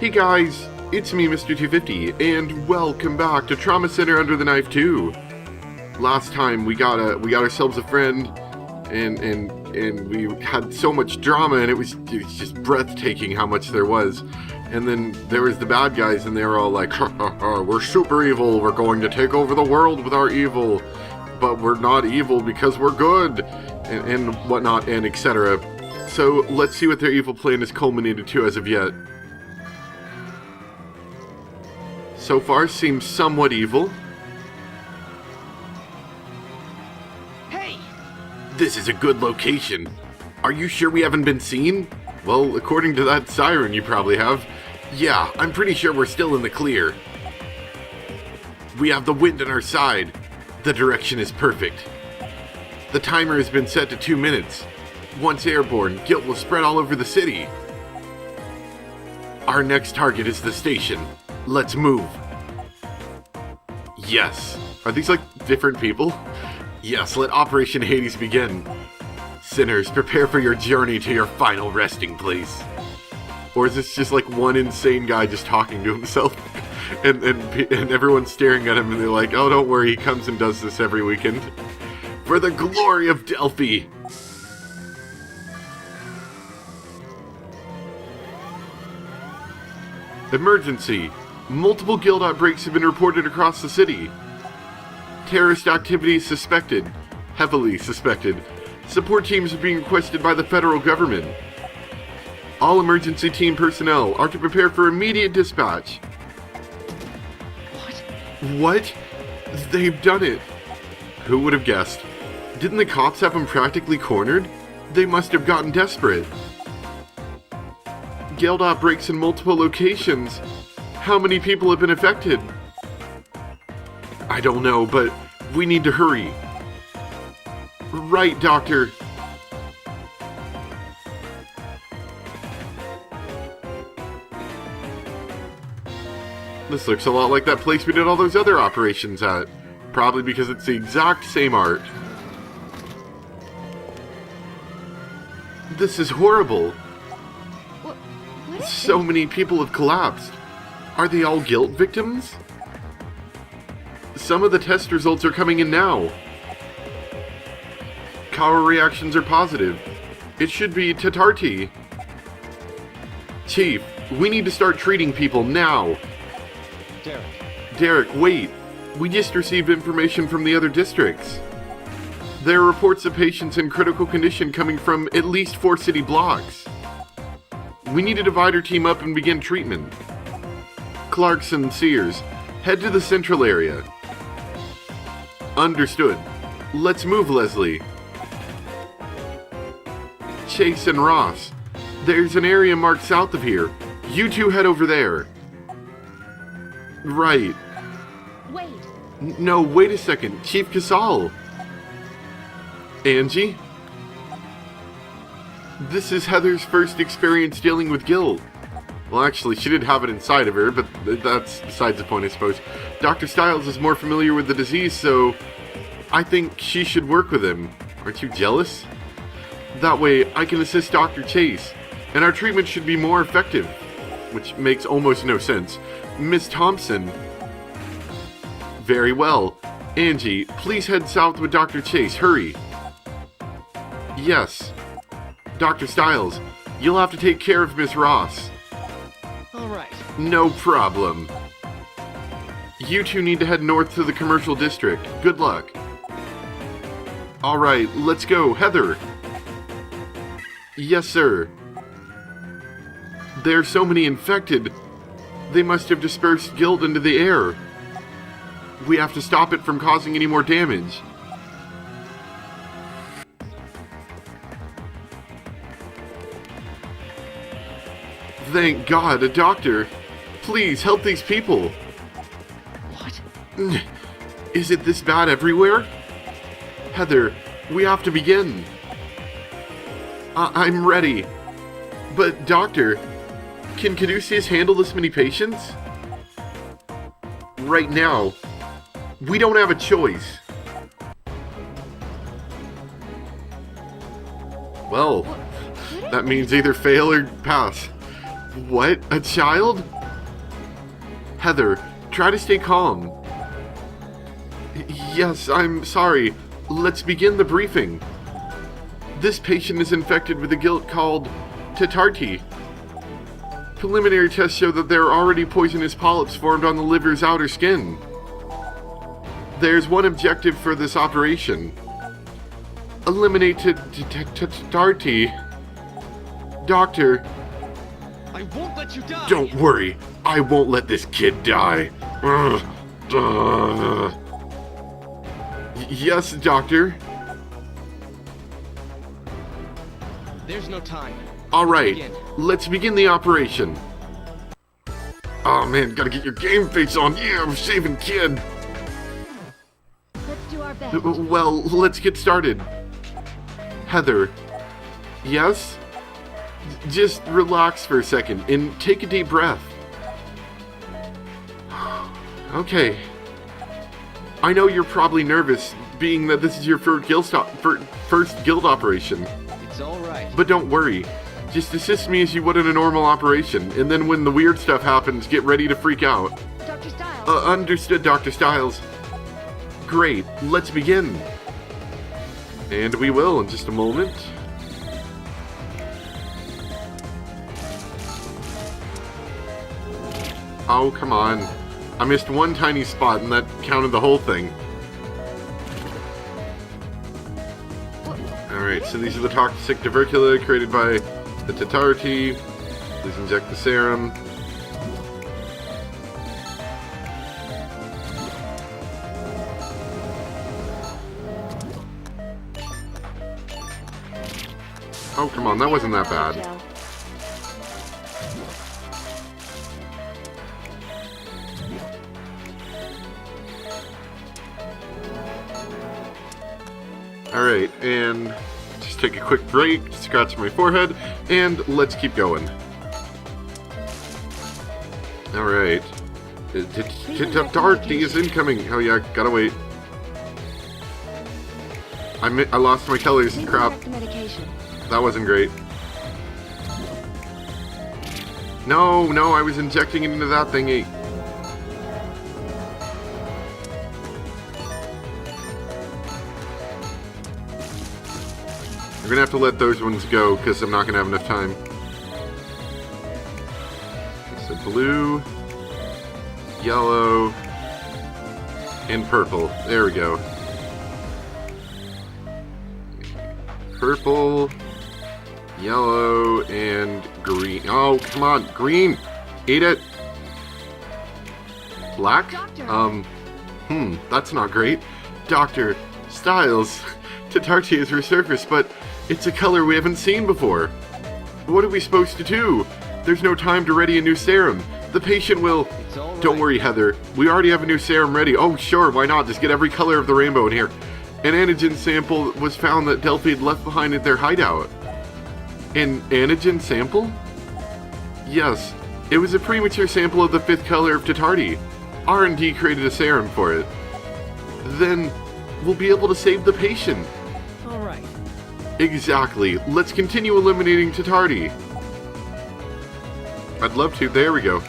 Hey guys, it's me, Mr. 250, and welcome back to Trauma Center Under the Knife 2. Last time we got ourselves a friend, and we had so much drama, and it was just breathtaking how much there was. And then there was the bad guys, and they were all like, ha, ha, ha, we're super evil, we're going to take over the world with our evil, but we're not evil because we're good, and whatnot, and etc. So let's see what their evil plan has culminated to as of yet. So far, seems somewhat evil. Hey! This is a good location. Are you sure we haven't been seen? Well, according to that siren you probably have. Yeah, I'm pretty sure we're still in the clear. We have the wind on our side. The direction is perfect. The timer has been set to 2 minutes. Once airborne, guilt will spread all over the city. Our next target is the station. Let's move. Yes. Are these like different people? Yes, let Operation Hades begin. Sinners, prepare for your journey to your final resting place. Or is this just like one insane guy just talking to himself? and everyone's staring at him and they're like, oh, don't worry, he comes and does this every weekend. For the glory of Delphi! Emergency! Multiple guild outbreaks have been reported across the city. Terrorist activity is suspected. Heavily suspected. Support teams are being requested by the federal government. All emergency team personnel are to prepare for immediate dispatch. What? They've done it. Who would have guessed? Didn't the cops have them practically cornered? They must have gotten desperate. Guild outbreaks in multiple locations. How many people have been affected? I don't know, but we need to hurry. Right, Doctor. This looks a lot like that place we did all those other operations at. Probably because it's the exact same art. This is horrible. What is So many people have collapsed. Are they all guilt victims? Some of the test results are coming in now. Cower reactions are positive. It should be Tatarti. Chief, we need to start treating people now. Derek, wait. We just received information from the other districts. There are reports of patients in critical condition coming from at least 4 city blocks. We need to divide our team up and begin treatment. Clarkson, Sears, head to the central area. Understood. Let's move, Leslie. Chase and Ross, there's an area marked south of here. You two head over there. Right. Wait. No, wait a second. Chief Casal. Angie? This is Heather's first experience dealing with guilt. Well, actually, she did have it inside of her, but that's besides the point, I suppose. Dr. Stiles is more familiar with the disease, so I think she should work with him. Aren't you jealous? That way, I can assist Dr. Chase, and our treatment should be more effective. Which makes almost no sense. Miss Thompson. Very well. Angie, please head south with Dr. Chase. Hurry. Yes. Dr. Stiles, you'll have to take care of Miss Ross. Alright. No problem. You two need to head north to the commercial district. Good luck. Alright, let's go. Heather. Yes, sir. There are so many infected. They must have dispersed guilt into the air. We have to stop it from causing any more damage. Thank God, a doctor. Please, help these people. What? Is it this bad everywhere? Heather, we have to begin. I'm ready. But, Doctor, can Caduceus handle this many patients? Right now, we don't have a choice. Well, that means either fail or pass. What? A child? Heather, try to stay calm. Yes, I'm sorry. Let's begin the briefing. This patient is infected with a guilt called Tetarti. Preliminary tests show that there are already poisonous polyps formed on the liver's outer skin. There's one objective for this operation. Eliminate Tetarti. Doctor, I won't let you die! don't worry. I won't let this kid die. Yes, Doctor. There's no time. All right, Begin. let's begin the operation. Oh man, gotta get your game face on. Yeah, I'm saving kid. Let's do our best. Well, let's get started. Heather. Yes? Just relax for a second and take a deep breath. Okay. I know you're probably nervous, being that this is your first guild operation. It's alright. But don't worry. Just assist me as you would in a normal operation, and then when the weird stuff happens, get ready to freak out. Dr. Styles. Understood, Dr. Styles. Great, let's begin. And we will in just a moment. Oh, come on. I missed one tiny spot and that counted the whole thing. Alright, so these are the toxic tubercula created by the Tetarti. Please inject the serum. Oh, come on, that wasn't that bad. Alright, and just take a quick break, scratch my forehead, and let's keep going. Alright. Tetarti is incoming. Oh yeah, gotta wait. I lost my colors. Crap. That wasn't great. No, I was injecting it into that thingy. We're gonna have to let those ones go because I'm not gonna have enough time. So blue, yellow, and purple. There we go. Purple, yellow, and green. Oh, come on, green! Eat it! Black? Doctor. That's not great. Dr. Styles, Tetarti has resurfaced, but it's a color we haven't seen before. What are we supposed to do? There's no time to ready a new serum. The patient will... It's alright. Don't worry, Heather. We already have a new serum ready. Oh, sure, why not? Just get every color of the rainbow in here. An antigen sample was found that Delphi had left behind at their hideout. An antigen sample? Yes, it was a premature sample of the 5th color of Tetarti. R&D created a serum for it. Then, we'll be able to save the patient. Alright. Exactly. Let's continue eliminating Tetarti. I'd love to. There we go.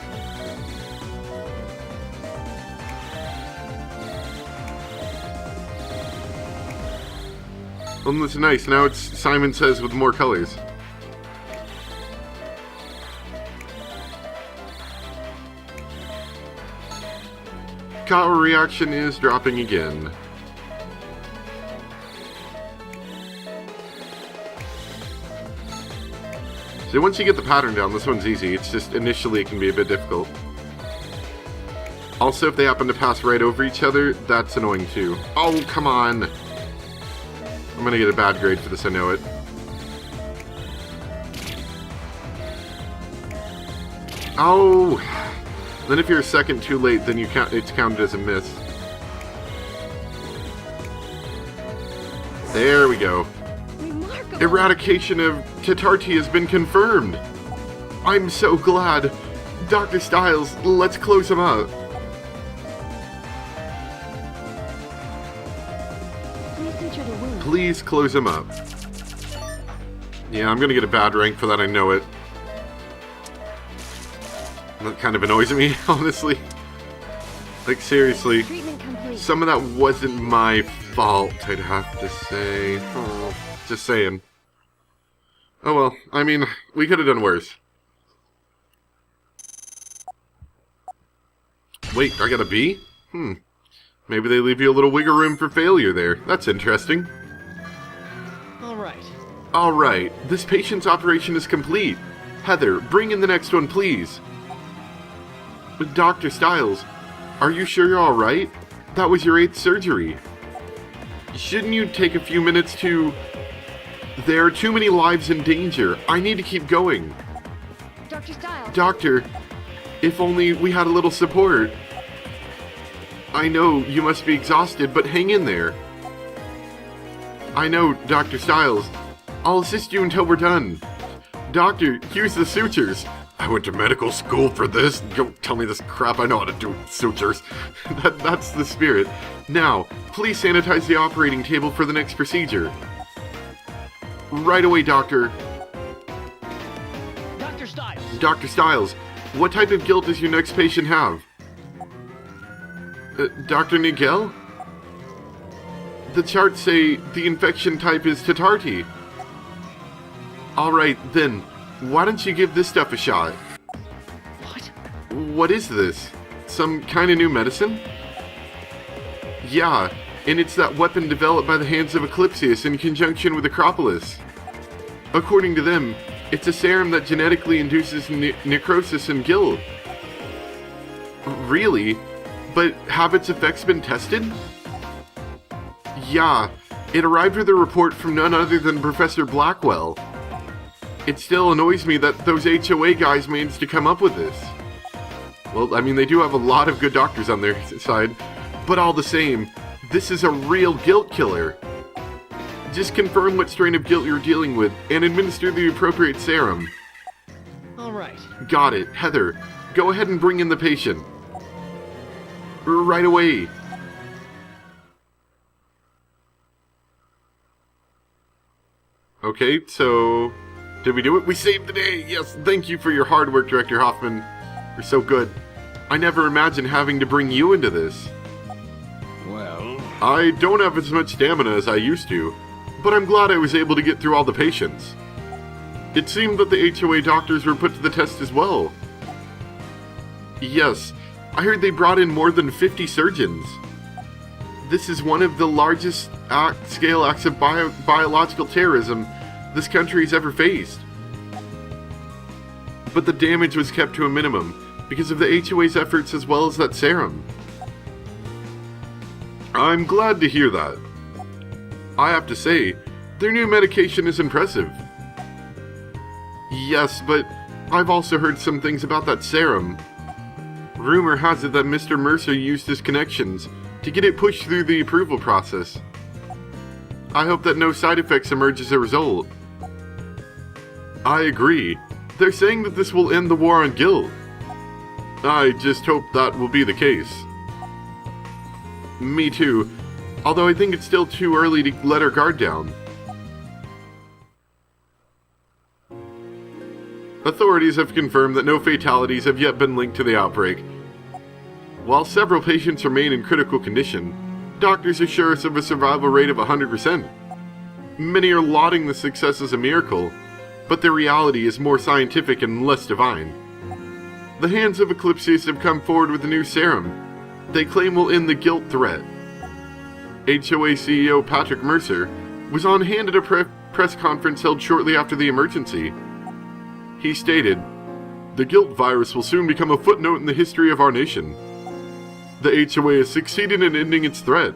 Oh, that's nice. Now it's Simon Says with more colors. Power reaction is dropping again. So once you get the pattern down, this one's easy. It's just initially it can be a bit difficult. Also, if they happen to pass right over each other, that's annoying too. Oh, come on! I'm gonna get a bad grade for this, I know it. Oh! Then if you're a second too late, then it's counted as a miss. There we go. Remarkable. Eradication of Tetarti has been confirmed. I'm so glad. Dr. Styles, let's close him up. Please suture the wound. Please close him up. Yeah, I'm gonna get a bad rank for that, I know it. That kind of annoys me, honestly. Like, seriously. Treatment complete. Some of that wasn't my fault, I'd have to say. Oh, just saying. Oh well, I mean, we could have done worse. Wait, I got a B? Maybe they leave you a little wiggle room for failure there. That's interesting. Alright. Alright, this patient's operation is complete. Heather, bring in the next one, please. But Dr. Stiles, are you sure you're alright? That was your 8th surgery. Shouldn't you take a few minutes to... There are too many lives in danger. I need to keep going. Dr. Stiles. Doctor, if only we had a little support. I know you must be exhausted, but hang in there. I know, Dr. Stiles. I'll assist you until we're done. Doctor, here's the sutures. I went to medical school for this. Don't tell me this crap. I know how to do sutures. That's the spirit. Now, please sanitize the operating table for the next procedure. Right away, Doctor. Dr. Stiles. Dr. Stiles, what type of guilt does your next patient have? Dr. Nigel? The charts say the infection type is Tatarti. Alright, then, why don't you give this stuff a shot? What? What is this? Some kind of new medicine? Yeah, and it's that weapon developed by the hands of Eclipsius in conjunction with Acropolis. According to them, it's a serum that genetically induces necrosis in guilt. Really? But have its effects been tested? Yeah, it arrived with a report from none other than Professor Blackwell. It still annoys me that those HOA guys managed to come up with this. Well, I mean, they do have a lot of good doctors on their side, but all the same, this is a real guilt killer. Just confirm what strain of guilt you're dealing with and administer the appropriate serum. Alright. Got it. Heather, go ahead and bring in the patient. Right away. Okay, so... Did we do it? We saved the day! Yes, thank you for your hard work, Director Hoffman. You're so good. I never imagined having to bring you into this. Well... I don't have as much stamina as I used to, but I'm glad I was able to get through all the patients. It seemed that the HOA doctors were put to the test as well. Yes, I heard they brought in more than 50 surgeons. This is one of the largest scale acts of biological terrorism this country has ever faced. But the damage was kept to a minimum because of the HOA's efforts as well as that serum. I'm glad to hear that. I have to say, their new medication is impressive. Yes, but I've also heard some things about that serum. Rumor has it that Mr. Mercer used his connections to get it pushed through the approval process. I hope that no side effects emerge as a result. I agree. They're saying that this will end the war on guilt. I just hope that will be the case. Me too, although I think it's still too early to let our guard down. Authorities have confirmed that no fatalities have yet been linked to the outbreak. While several patients remain in critical condition, doctors assure us of a survival rate of 100%. Many are lauding the success as a miracle, but the reality is more scientific and less divine. The hands of Eclipsius have come forward with a new serum they claim will end the guilt threat. HOA CEO Patrick Mercer was on hand at a press conference held shortly after the emergency. He stated, "The guilt virus will soon become a footnote in the history of our nation. The HOA has succeeded in ending its threat,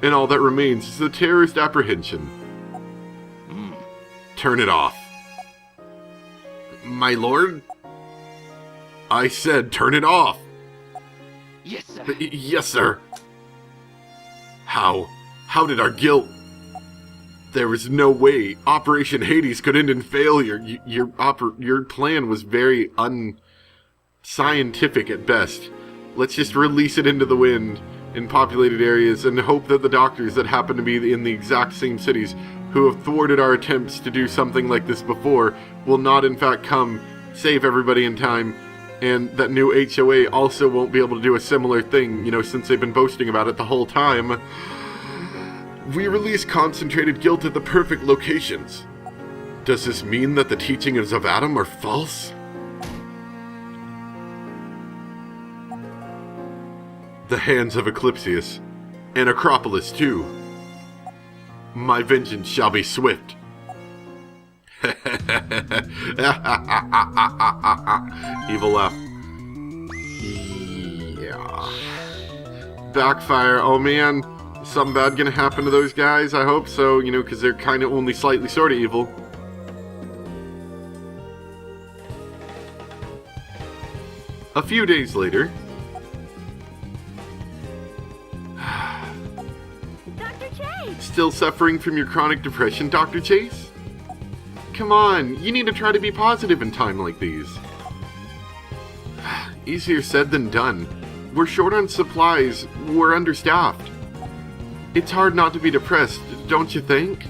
and all that remains is the terrorist apprehension." Turn it off. My lord? I said turn it off. Yes, sir. Yes, sir. How did our guilt... There was no way Operation Hades could end in failure. Your plan was very unscientific at best. Let's just release it into the wind in populated areas and hope that the doctors that happen to be in the exact same cities who have thwarted our attempts to do something like this before will not in fact come, save everybody in time, And that new HOA also won't be able to do a similar thing, since they've been boasting about it the whole time. We release concentrated guilt at the perfect locations. Does this mean that the teachings of Adam are false? The hands of Eclipsius, and Acropolis too. My vengeance shall be swift. Evil laugh. Yeah. Backfire. Oh man, something bad gonna happen to those guys? I hope so, because they're kind of only slightly sort of evil. A few days later. Dr. Chase! Still suffering from your chronic depression, Dr. Chase? Come on, you need to try to be positive in time like these. Easier said than done. We're short on supplies, we're understaffed. It's hard not to be depressed, don't you think?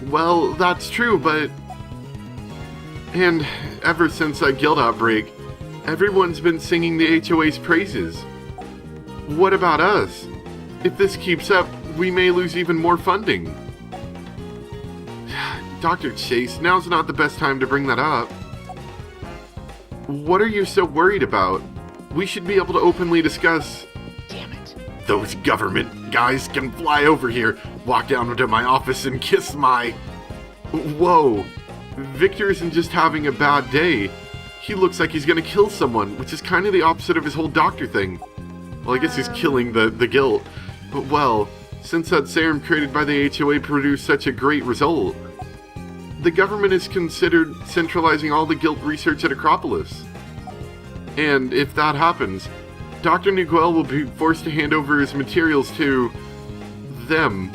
Well, that's true, but... And ever since that guild outbreak, everyone's been singing the HOA's praises. What about us? If this keeps up, we may lose even more funding. Dr. Chase, now's not the best time to bring that up. What are you so worried about? We should be able to openly discuss... Damn it. Those government guys can fly over here, walk down to my office and kiss my... Whoa. Victor isn't just having a bad day. He looks like he's gonna kill someone, which is kind of the opposite of his whole doctor thing. Well, I guess he's killing the guilt. But well, since that serum created by the HOA produced such a great result, the government has considered centralizing all the guilt research at Acropolis. And if that happens, Dr. Niguel will be forced to hand over his materials to... them.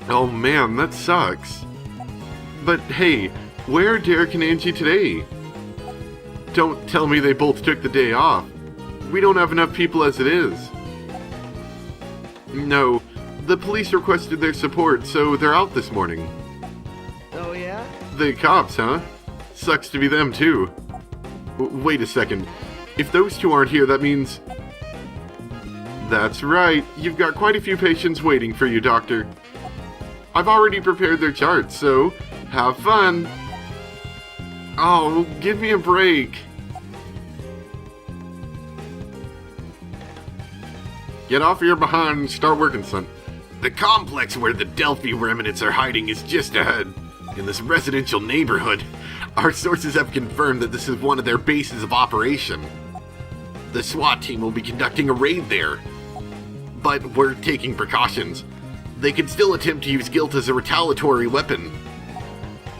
Oh man, that sucks. But hey, where are Derek and Angie today? Don't tell me they both took the day off. We don't have enough people as it is. No, the police requested their support, so they're out this morning. Oh yeah? The cops, huh? Sucks to be them, too. Wait a second. If those two aren't here, that means... That's right. You've got quite a few patients waiting for you, Doctor. I've already prepared their charts, so have fun. Oh, give me a break. Get off your behind and start working, son. The complex where the Delphi remnants are hiding is just ahead, in this residential neighborhood. Our sources have confirmed that this is one of their bases of operation. The SWAT team will be conducting a raid there. But we're taking precautions. They could still attempt to use guilt as a retaliatory weapon.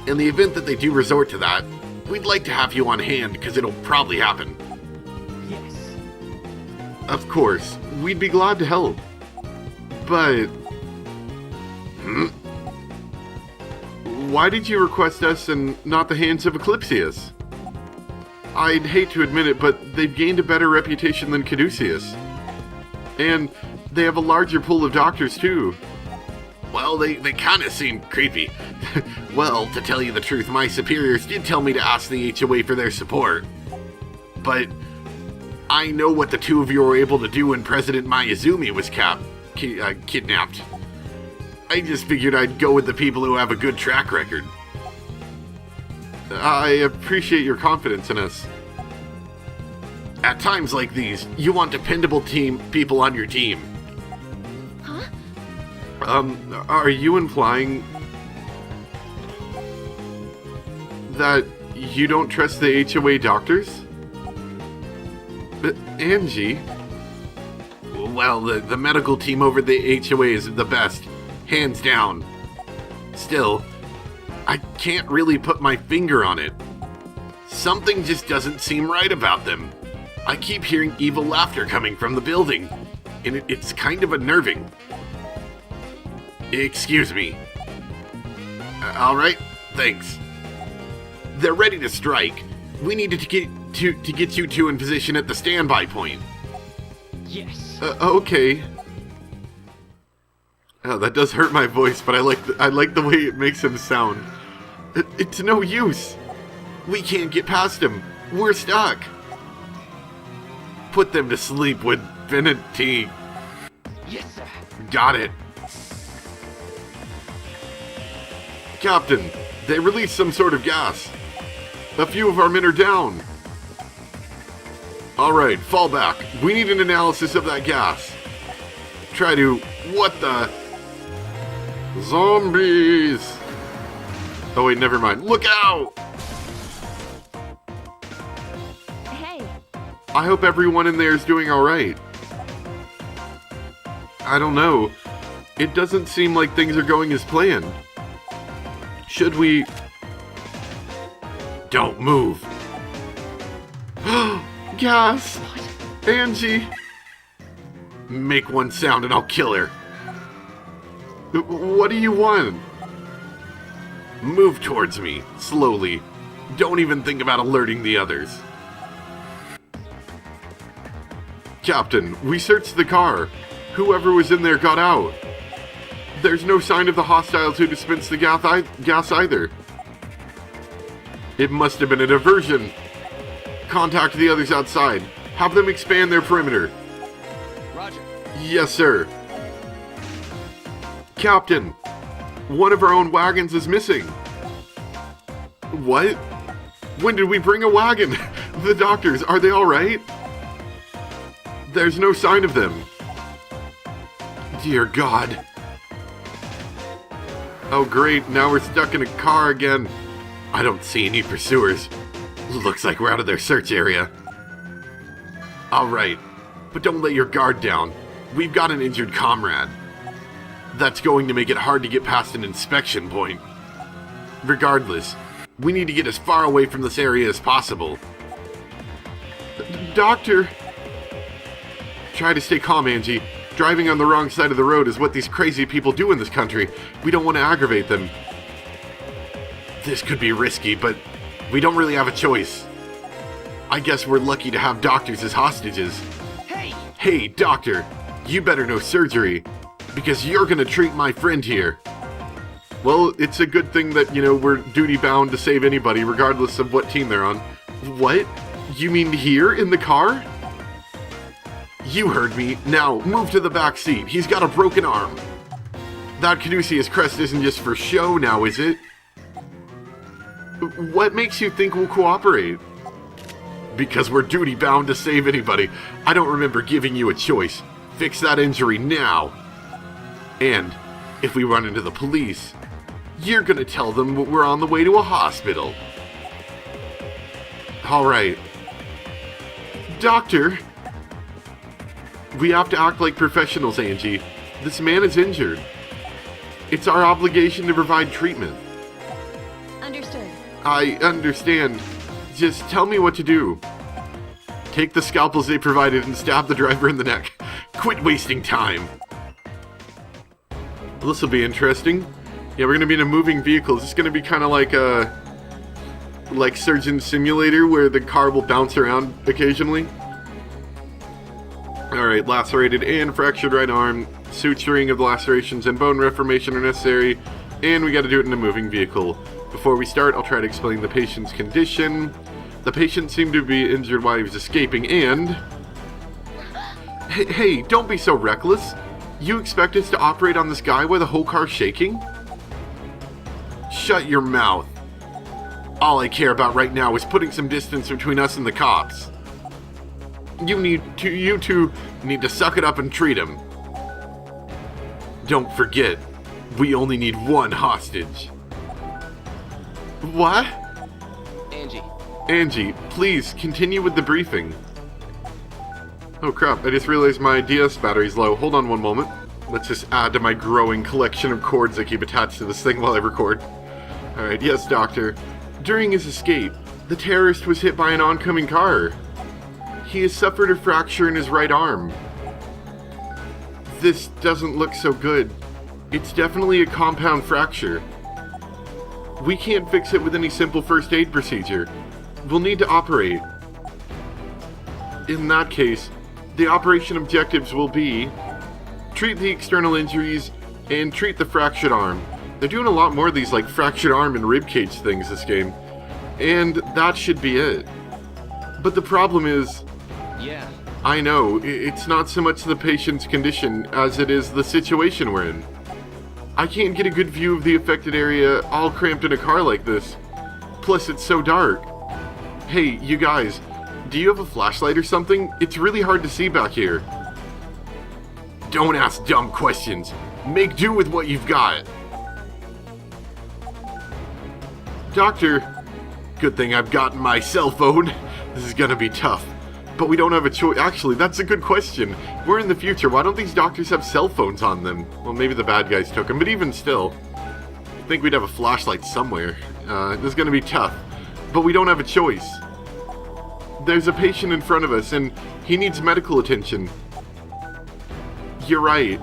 In the event that they do resort to that, we'd like to have you on hand because it'll probably happen. Yes. Of course, we'd be glad to help. But... Why did you request us and not the hands of Eclipsius? I'd hate to admit it, but they've gained a better reputation than Caduceus. And they have a larger pool of doctors, too. Well, they kind of seem creepy. Well, to tell you the truth, my superiors did tell me to ask the HOA for their support. But I know what the two of you were able to do when President Mayuzumi was kidnapped. I just figured I'd go with the people who have a good track record. I appreciate your confidence in us. At times like these, you want dependable people on your team. Huh? Are you implying that you don't trust the HOA doctors? Angie? Well, the medical team over the HOA is the best, hands down. Still, I can't really put my finger on it. Something just doesn't seem right about them. I keep hearing evil laughter coming from the building, and it's kind of unnerving. Excuse me. Alright, thanks. They're ready to strike. We need to get you two in position at the standby point. Yes. Okay. Oh, that does hurt my voice, but I like the way it makes him sound. It's no use. We can't get past him. We're stuck. Put them to sleep with Vinity. Yes, sir. Got it. Captain, they released some sort of gas. A few of our men are down. Alright, fall back. We need an analysis of that gas. Try to... What the... Zombies! Oh wait, never mind. Look out! Hey, I hope everyone in there is doing alright. I don't know. It doesn't seem like things are going as planned. Should we... Don't move. Gas! Angie! Make one sound and I'll kill her. What do you want? Move towards me, slowly. Don't even think about alerting the others. Captain, we searched the car. Whoever was in there got out. There's no sign of the hostiles who dispensed the gas either. It must have been a diversion. Contact the others outside. Have them expand their perimeter. Roger. Yes, sir. Captain, one of our own wagons is missing. What? When did we bring a wagon? The doctors, are they all right? There's no sign of them. Dear God. Oh great, now we're stuck in a car again. I don't see any pursuers. Looks like we're out of their search area. Alright, but don't let your guard down. We've got an injured comrade. That's going to make it hard to get past an inspection point. Regardless, we need to get as far away from this area as possible. Doctor! Try to stay calm, Angie. Driving on the wrong side of the road is what these crazy people do in this country. We don't want to aggravate them. This could be risky, but we don't really have a choice. I guess we're lucky to have doctors as hostages. Hey! Hey, doctor, you better know surgery, because you're gonna treat my friend here. Well, it's a good thing that, we're duty-bound to save anybody, regardless of what team they're on. What? You mean here, in the car? You heard me. Now, move to the back seat. He's got a broken arm. That Caduceus crest isn't just for show now, is it? What makes you think we'll cooperate? Because we're duty-bound to save anybody. I don't remember giving you a choice. Fix that injury now. And, if we run into the police, you're gonna tell them we're on the way to a hospital. Alright. Doctor! We have to act like professionals, Angie. This man is injured. It's our obligation to provide treatment. understood. I understand. Just tell me what to do. Take the scalpels they provided and stab the driver in the neck. Quit wasting time. This will be interesting. Yeah, we're gonna be in a moving vehicle. This is gonna be kind of like Surgeon Simulator, where the car will bounce around occasionally. Alright, lacerated and fractured right arm. Suturing of the lacerations and bone reformation are necessary. And we gotta do it in a moving vehicle. Before we start, I'll try to explain the patient's condition. The patient seemed to be injured while he was escaping and... Hey, don't be so reckless. You expect us to operate on this guy while the whole car's shaking? Shut your mouth. All I care about right now is putting some distance between us and the cops. You two need to suck it up and treat him. Don't forget, we only need one hostage. What? Angie, please continue with the briefing. Oh crap, I just realized my DS battery's low. Hold on one moment. Let's just add to my growing collection of cords I keep attached to this thing while I record. Alright, yes, Doctor. During his escape, the terrorist was hit by an oncoming car. He has suffered a fracture in his right arm. This doesn't look so good. It's definitely a compound fracture. We can't fix it with any simple first aid procedure. We'll need to operate. In that case, the operation objectives will be treat the external injuries and treat the fractured arm. They're doing a lot more of these like fractured arm and ribcage things this game. And that should be it. But the problem is, Yeah. I know, it's not so much the patient's condition as it is the situation we're in. I can't get a good view of the affected area all cramped in a car like this. Plus, it's so dark. Hey, you guys, do you have a flashlight or something? It's really hard to see back here. Don't ask dumb questions. Make do with what you've got. Doctor, good thing I've gotten my cell phone. This is gonna be tough. But we don't have a choice. Actually, that's a good question. We're in the future. Why don't these doctors have cell phones on them? Well, maybe the bad guys took them, but even still, I think we'd have a flashlight somewhere. This is gonna be tough. But we don't have a choice. There's a patient in front of us, and he needs medical attention. You're right.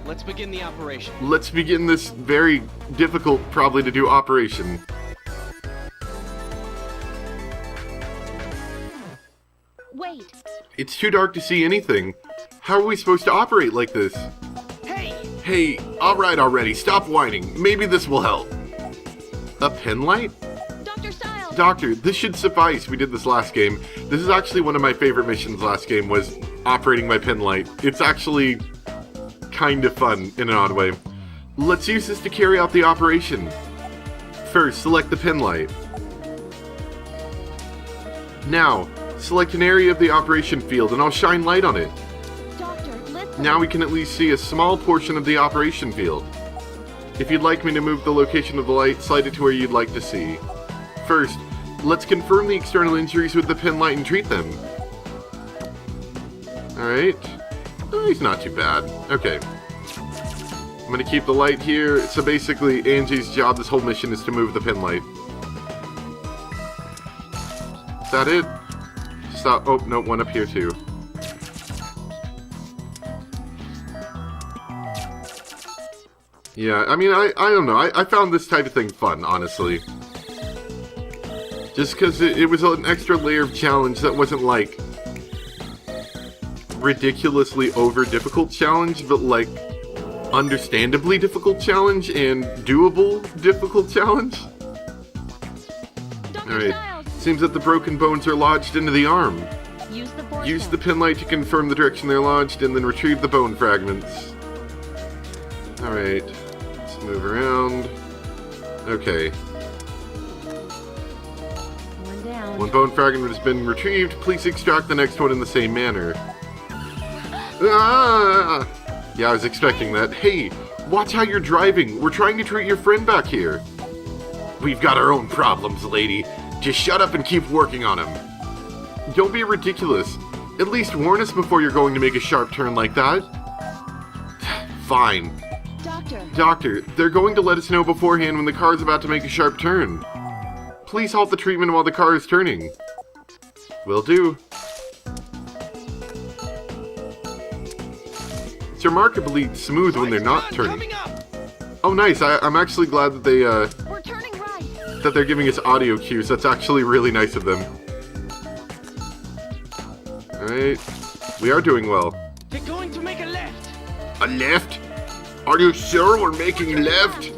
Let's begin the operation. Let's begin this very difficult, probably to do operation. Wait. It's too dark to see anything. How are we supposed to operate like this? Hey! Hey, alright already, stop whining. Maybe this will help. A pen light? Dr. Styles! Doctor, this should suffice. We did this last game. This is actually one of my favorite missions last game, was operating my pen light. It's actually kind of fun in an odd way. Let's use this to carry out the operation. First, select the pen light. Now, select an area of the operation field and I'll shine light on it. Doctor, listen. Now we can at least see a small portion of the operation field. If you'd like me to move the location of the light, slide it to where you'd like to see. First, let's confirm the external injuries with the pen light and treat them. Alright. Oh, he's not too bad. Okay. I'm gonna keep the light here. So basically, Angie's job this whole mission is to move the pen light. Is that it? Stop. Oh, no, one up here too. Yeah, I mean, I don't know. I found this type of thing fun, honestly. Just because it was an extra layer of challenge that wasn't, like, ridiculously over-difficult challenge, but, like, understandably difficult challenge and doable difficult challenge. Dr. Alright, Styles! seems that the broken bones are lodged into the arm. Use the force Use the field. pin light to confirm the direction they're lodged and then retrieve the bone fragments. Alright, let's move around. Okay, One down. one bone fragment has been retrieved. Please extract the next one in the same manner. Ah! Yeah, I was expecting that. Hey, watch how you're driving. We're trying to treat your friend back here. We've got our own problems, lady. Just shut up and keep working on them. Don't be ridiculous. At least warn us before you're going to make a sharp turn like that. Fine. Doctor! Doctor, they're going to let us know beforehand when the car is about to make a sharp turn. Please halt the treatment while the car is turning. Will do. It's remarkably smooth when they're not Right, turning. coming up! Oh, nice. I'm actually glad that We're turning right! they're giving us audio cues. That's actually really nice of them. Alright. We are doing well. They're going to make a left! A left? Are you sure we're making left?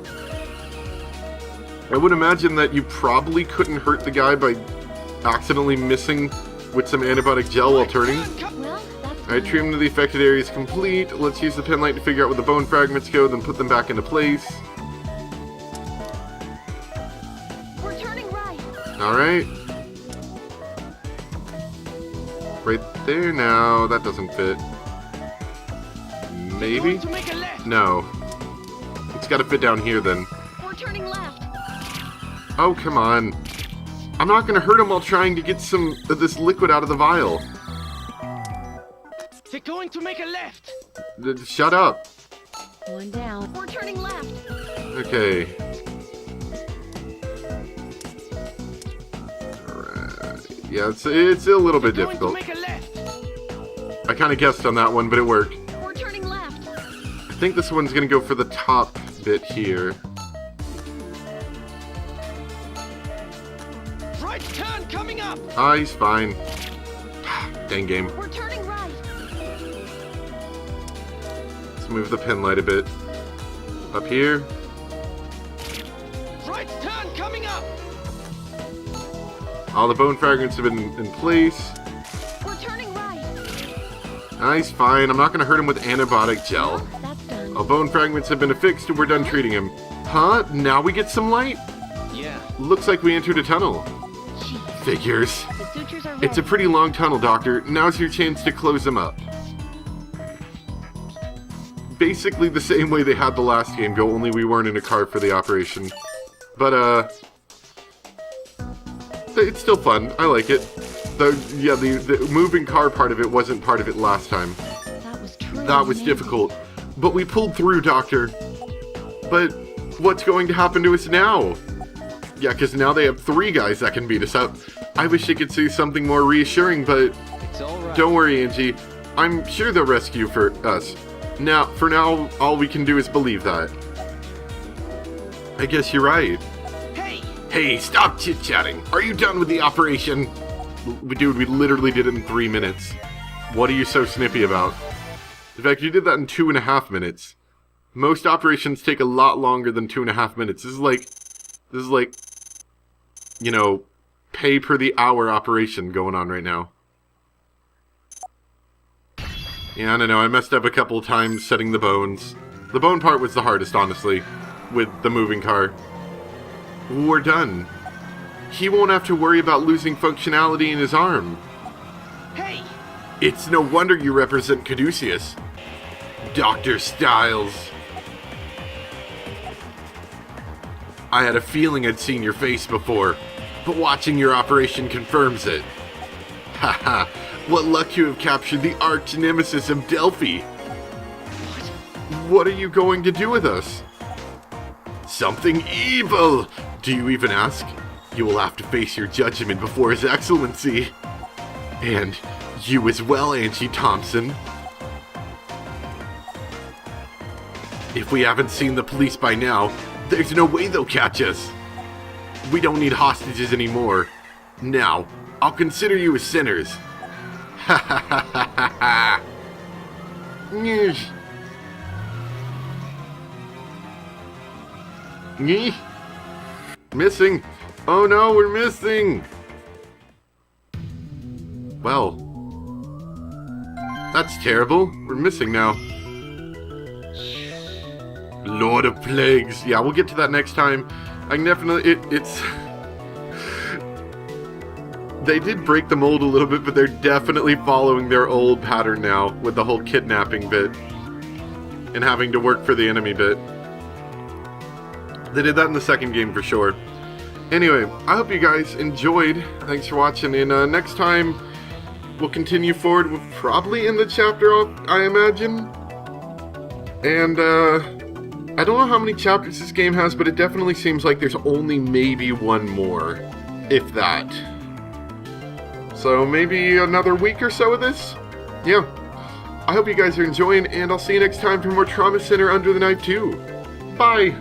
I would imagine that you probably couldn't hurt the guy by accidentally missing with some antibiotic gel while turning. Well, that's Alright, treatment of the affected area is complete. Let's use the pen light to figure out where the bone fragments go, then put them back into place. We're turning right! Alright. Right there now. That doesn't fit. Maybe? Going to make a left! No. It's gotta fit down here then. We're turning left! Oh, come on. I'm not gonna hurt him while trying to get some of this liquid out of the vial. They're going to make a left! Shut up. One down. We're turning left! Okay. Alright. Yeah, it's a little bit They're going to difficult. make a left! I kind of guessed on that one, but it worked. We're turning left! I think this one's gonna go for the top bit here. Right turn coming up! Ah, he's fine. Dang game. We're turning right! Let's move the pen light a bit. Up here. Next turn coming up! All the bone fragments have been in place. We're turning right. Nice, fine. I'm not going to hurt him with antibiotic gel. That's done. All bone fragments have been affixed and we're done treating him. Huh? Now we get some light? Yeah. Looks like we entered a tunnel. Jeez. Figures. The sutures are ready. It's a pretty long tunnel, Doctor. Now's your chance to close them up. Basically the same way they had the last game go, only we weren't in a car for the operation. But, it's still fun. I like it. The moving car part of it wasn't part of it last time. That was true. That was difficult. But we pulled through, Doctor. But what's going to happen to us now? Yeah, because now they have 3 guys that can beat us up. I wish they could say something more reassuring, but It's all right. don't worry, Angie. I'm sure they'll rescue for us. Now, for now, all we can do is believe that. I guess you're right. Hey! Hey, stop chit-chatting. Are you done with the operation? Dude, we literally did it in 3 minutes. What are you so snippy about? In fact, you did that in 2.5 minutes. Most operations take a lot longer than 2.5 minutes. This is like, you know, pay per the hour operation going on right now. Yeah, I don't know. I messed up a couple of times setting the bones. The bone part was the hardest, honestly, with the moving car. We're done. He won't have to worry about losing functionality in his arm. Hey! It's no wonder you represent Caduceus. Dr. Styles. I had a feeling I'd seen your face before, but watching your operation confirms it. Haha, what luck you have captured the arch nemesis of Delphi. What are you going to do with us? Something evil! Do you even ask? You will have to face your judgment before His Excellency. And you as well, Angie Thompson. If we haven't seen the police by now, there's no way they'll catch us. We don't need hostages anymore. Now, I'll consider you as sinners. Ha ha ha ha ha ha. Nyeh. Nyeh. Missing. Oh no, we're missing. Well, that's terrible. We're missing now. Lord of Plagues. Yeah, we'll get to that next time. I can definitely... It's... They did break the mold a little bit, but they're definitely following their old pattern now with the whole kidnapping bit and having to work for the enemy bit. They did that in the second game for sure. Anyway, I hope you guys enjoyed. Thanks for watching, and next time we'll continue forward with probably in the chapter, I imagine. And, I don't know how many chapters this game has, but it definitely seems like there's only maybe one more, if that. So maybe another week or so of this? Yeah. I hope you guys are enjoying, and I'll see you next time for more Trauma Center Under the Knife 2. Bye!